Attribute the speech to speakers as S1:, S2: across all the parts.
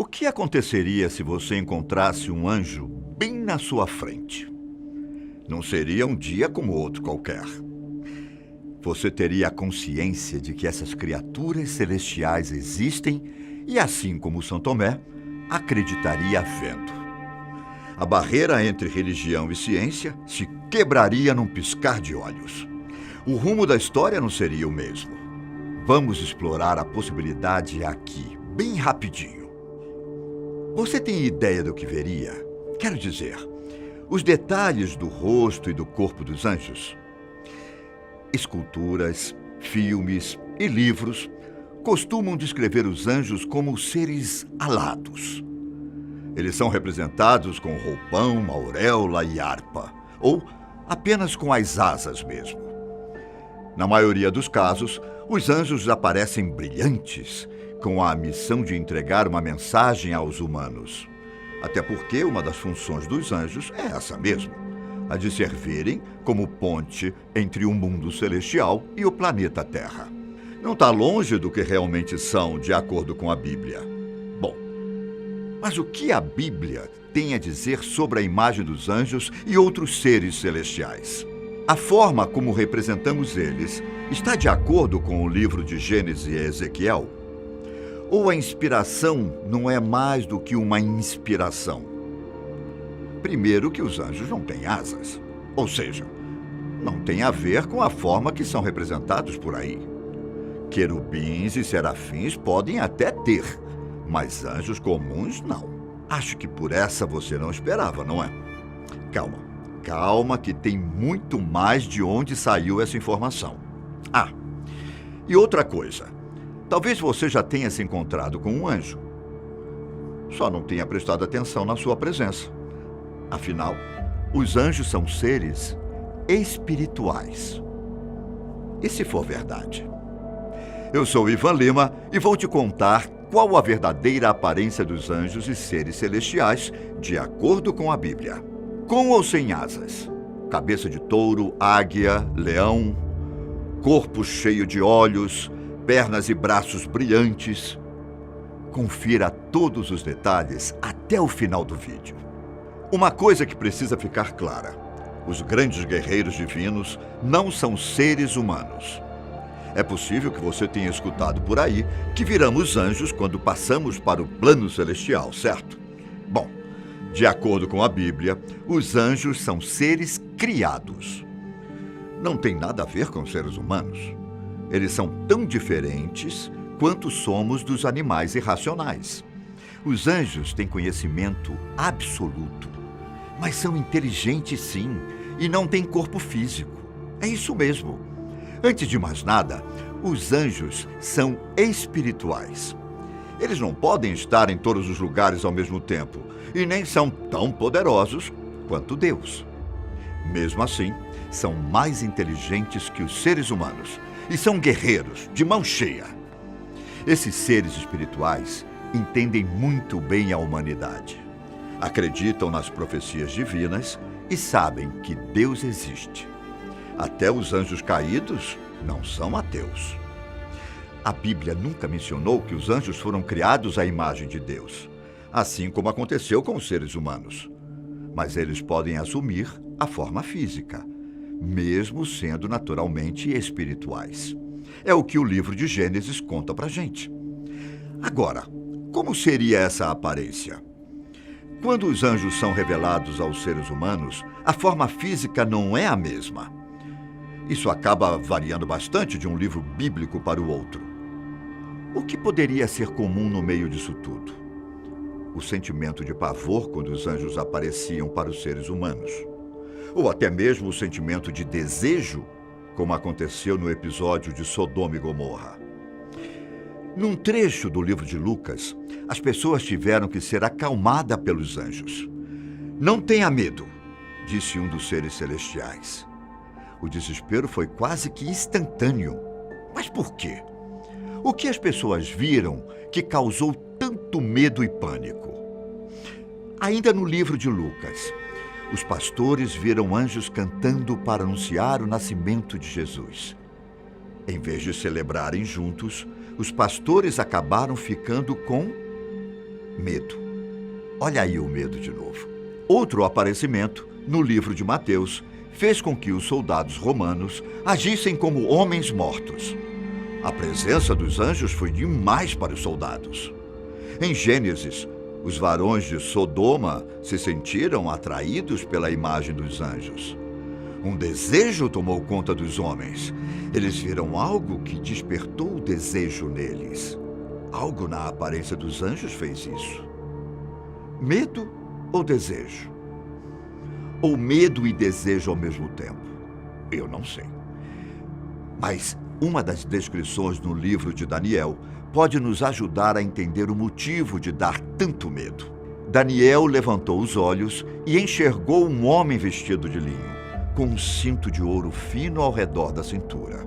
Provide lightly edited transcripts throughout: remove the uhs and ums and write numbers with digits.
S1: O que aconteceria se você encontrasse um anjo bem na sua frente? Não seria um dia como outro qualquer. Você teria a consciência de que essas criaturas celestiais existem e, assim como São Tomé, acreditaria vendo. A barreira entre religião e ciência se quebraria num piscar de olhos. O rumo da história não seria o mesmo. Vamos explorar a possibilidade aqui, bem rapidinho. Você tem ideia do que veria? Quero dizer, os detalhes do rosto e do corpo dos anjos. Esculturas, filmes e livros costumam descrever os anjos como seres alados. Eles são representados com roupão, auréola e harpa, ou apenas com as asas mesmo. Na maioria dos casos, os anjos aparecem brilhantes, com a missão de entregar uma mensagem aos humanos. Até porque uma das funções dos anjos é essa mesmo, a de servirem como ponte entre o mundo celestial e o planeta Terra. Não está longe do que realmente são, de acordo com a Bíblia. Bom, mas o que a Bíblia tem a dizer sobre a imagem dos anjos e outros seres celestiais? A forma como representamos eles está de acordo com o livro de Gênesis e Ezequiel? Ou a inspiração não é mais do que uma inspiração? Primeiro que os anjos não têm asas, ou seja, não tem a ver com a forma que são representados por aí. Querubins e serafins podem até ter, mas anjos comuns não. Acho que por essa você não esperava, não é? Calma que tem muito mais de onde saiu essa informação. Ah, e outra coisa. Talvez você já tenha se encontrado com um anjo. Só não tenha prestado atenção na sua presença. Afinal, os anjos são seres espirituais. E se for verdade? Eu sou Ivan Lima e vou te contar qual a verdadeira aparência dos anjos e seres celestiais, de acordo com a Bíblia. Com ou sem asas? Cabeça de touro, águia, leão, corpo cheio de olhos, pernas e braços brilhantes. Confira todos os detalhes até o final do vídeo. Uma coisa que precisa ficar clara: os grandes guerreiros divinos não são seres humanos. É possível que você tenha escutado por aí que viramos anjos quando passamos para o plano celestial, certo? Bom, de acordo com a Bíblia, os anjos são seres criados. Não tem nada a ver com seres humanos. Eles são tão diferentes quanto somos dos animais irracionais. Os anjos têm conhecimento absoluto, mas são inteligentes sim, e não têm corpo físico. É isso mesmo. Antes de mais nada, os anjos são espirituais. Eles não podem estar em todos os lugares ao mesmo tempo, e nem são tão poderosos quanto Deus. Mesmo assim, são mais inteligentes que os seres humanos, e são guerreiros, de mão cheia. Esses seres espirituais entendem muito bem a humanidade. Acreditam nas profecias divinas e sabem que Deus existe. Até os anjos caídos não são ateus. A Bíblia nunca mencionou que os anjos foram criados à imagem de Deus, assim como aconteceu com os seres humanos. Mas eles podem assumir a forma física, mesmo sendo naturalmente espirituais. É o que o livro de Gênesis conta pra gente. Agora, como seria essa aparência? Quando os anjos são revelados aos seres humanos, a forma física não é a mesma. Isso acaba variando bastante de um livro bíblico para o outro. O que poderia ser comum no meio disso tudo? O sentimento de pavor quando os anjos apareciam para os seres humanos. Ou até mesmo o sentimento de desejo, como aconteceu no episódio de Sodoma e Gomorra. Num trecho do livro de Lucas, as pessoas tiveram que ser acalmadas pelos anjos. "Não tenha medo", disse um dos seres celestiais. O desespero foi quase que instantâneo. Mas por quê? O que as pessoas viram que causou tanto medo e pânico? Ainda no livro de Lucas, os pastores viram anjos cantando para anunciar o nascimento de Jesus. Em vez de celebrarem juntos, os pastores acabaram ficando com Medo. Olha aí o medo de novo. Outro aparecimento, no livro de Mateus, fez com que os soldados romanos agissem como homens mortos. A presença dos anjos foi demais para os soldados. Em Gênesis, os varões de Sodoma se sentiram atraídos pela imagem dos anjos. Um desejo tomou conta dos homens. Eles viram algo que despertou o desejo neles. Algo na aparência dos anjos fez isso. Medo ou desejo? Ou medo e desejo ao mesmo tempo? Eu não sei. Mas uma das descrições no livro de Daniel pode nos ajudar a entender o motivo de dar tanto medo. Daniel levantou os olhos e enxergou um homem vestido de linho, com um cinto de ouro fino ao redor da cintura.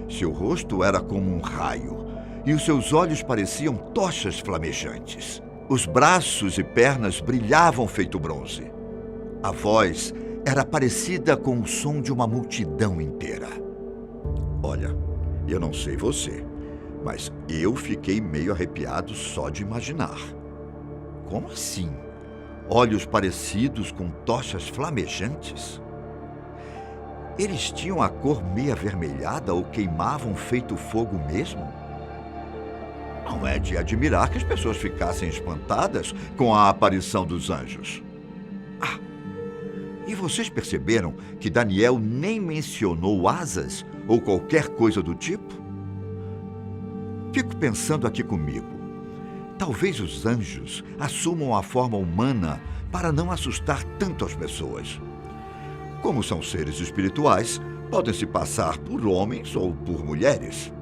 S1: Seu rosto era como um raio, e os seus olhos pareciam tochas flamejantes. Os braços e pernas brilhavam feito bronze. A voz era parecida com o som de uma multidão inteira. Olha, eu não sei você, mas eu fiquei meio arrepiado só de imaginar. Como assim? Olhos parecidos com tochas flamejantes? Eles tinham a cor meio avermelhada ou queimavam feito fogo mesmo? Não é de admirar que as pessoas ficassem espantadas com a aparição dos anjos. E vocês perceberam que Daniel nem mencionou asas ou qualquer coisa do tipo? Fico pensando aqui comigo. Talvez os anjos assumam a forma humana para não assustar tanto as pessoas. Como são seres espirituais, podem se passar por homens ou por mulheres.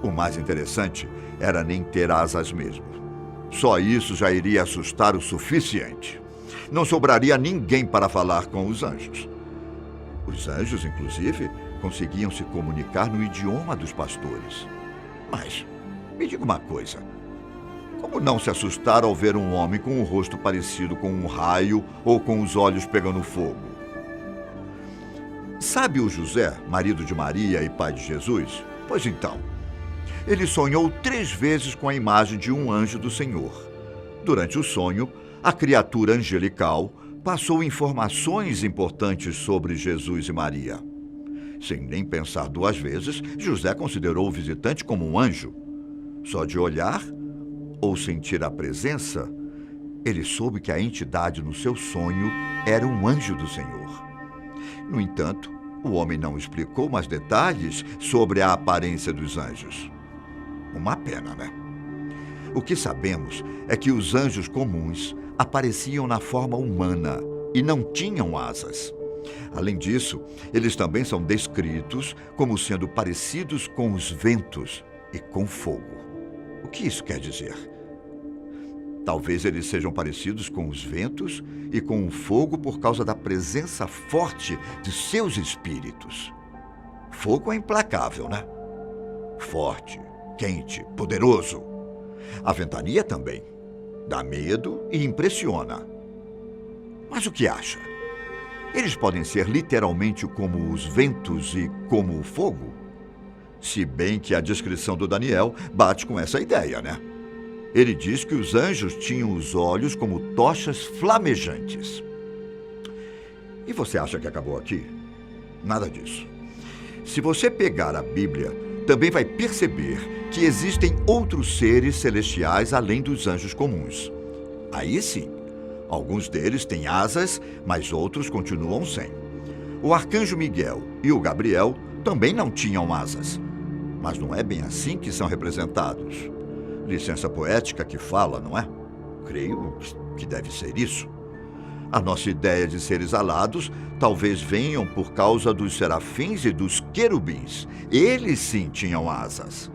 S1: O mais interessante era nem ter asas mesmo. Só isso já iria assustar o suficiente. Não sobraria ninguém para falar com os anjos. Os anjos, inclusive, conseguiam se comunicar no idioma dos pastores. Mas, me diga uma coisa. Como não se assustar ao ver um homem com um rosto parecido com um raio ou com os olhos pegando fogo? Sabe o José, marido de Maria e pai de Jesus? Pois então, ele sonhou 3 vezes com a imagem de um anjo do Senhor. Durante o sonho, a criatura angelical passou informações importantes sobre Jesus e Maria. Sem nem pensar 2 vezes, José considerou o visitante como um anjo. Só de olhar ou sentir a presença, ele soube que a entidade no seu sonho era um anjo do Senhor. No entanto, o homem não explicou mais detalhes sobre a aparência dos anjos. Uma pena, né? O que sabemos é que os anjos comuns apareciam na forma humana e não tinham asas. Além disso, eles também são descritos como sendo parecidos com os ventos e com fogo. O que isso quer dizer? Talvez eles sejam parecidos com os ventos e com o fogo por causa da presença forte de seus espíritos. Fogo é implacável, né? Forte, quente, poderoso. A ventania também. Dá medo e impressiona. Mas o que acha? Eles podem ser literalmente como os ventos e como o fogo? Se bem que a descrição do Daniel bate com essa ideia, né? Ele diz que os anjos tinham os olhos como tochas flamejantes. E você acha que acabou aqui? Nada disso. Se você pegar a Bíblia, também vai perceber que existem outros seres celestiais além dos anjos comuns. Aí sim, alguns deles têm asas, mas outros continuam sem. O arcanjo Miguel e o Gabriel também não tinham asas. Mas não é bem assim que são representados. Licença poética que fala, não é? Creio que deve ser isso. A nossa ideia de seres alados talvez venham por causa dos serafins e dos querubins. Eles sim tinham asas.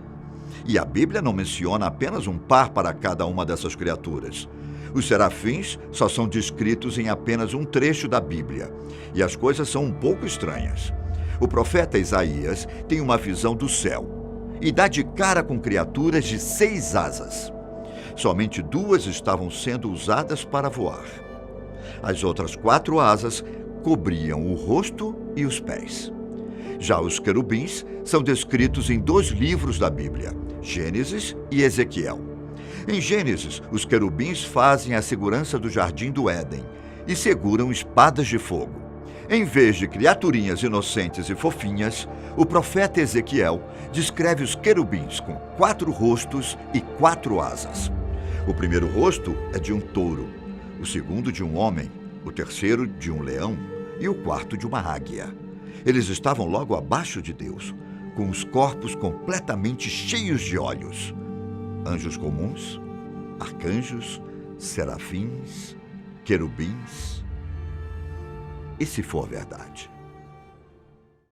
S1: E a Bíblia não menciona apenas um par para cada uma dessas criaturas. Os serafins só são descritos em apenas um trecho da Bíblia. E as coisas são um pouco estranhas. O profeta Isaías tem uma visão do céu e dá de cara com criaturas de 6 asas. Somente 2 estavam sendo usadas para voar. As outras 4 asas cobriam o rosto e os pés. Já os querubins são descritos em 2 livros da Bíblia, Gênesis e Ezequiel. Em Gênesis, os querubins fazem a segurança do jardim do Éden e seguram espadas de fogo. Em vez de criaturinhas inocentes e fofinhas, o profeta Ezequiel descreve os querubins com 4 rostos e 4 asas. O primeiro rosto é de um touro, o segundo de um homem, o terceiro de um leão e o quarto de uma águia. Eles estavam logo abaixo de Deus, com os corpos completamente cheios de olhos. Anjos comuns, arcanjos, serafins, querubins. E se for verdade?